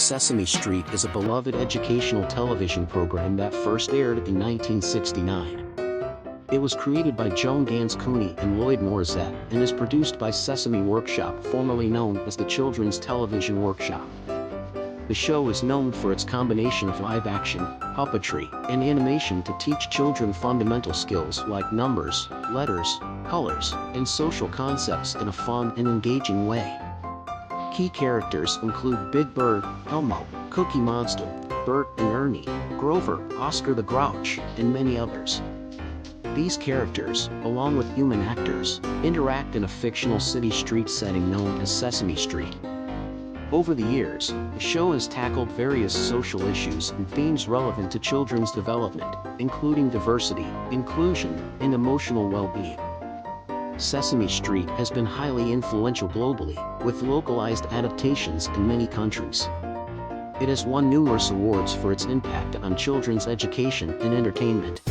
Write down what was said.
Sesame Street is a beloved educational television program that first aired in 1969. It was created by Joan, Ganz, Cooney, and Lloyd Morrisett, and is produced by Sesame Workshop, formerly known as the Children's Television Workshop. The show is known for its combination of live-action, puppetry, and animation to teach children fundamental skills like numbers, letters, colors, and social concepts in a fun and engaging way. Key characters include Big Bird, Elmo, Cookie Monster, Bert and Ernie, Grover, Oscar the Grouch, and many others. These characters, along with human actors, interact in a fictional city street setting known as Sesame Street. Over the years, the show has tackled various social issues and themes relevant to children's development, including diversity, inclusion, and emotional well-being. Sesame Street has been highly influential globally, with localized adaptations in many countries. It has won numerous awards for its impact on children's education and entertainment.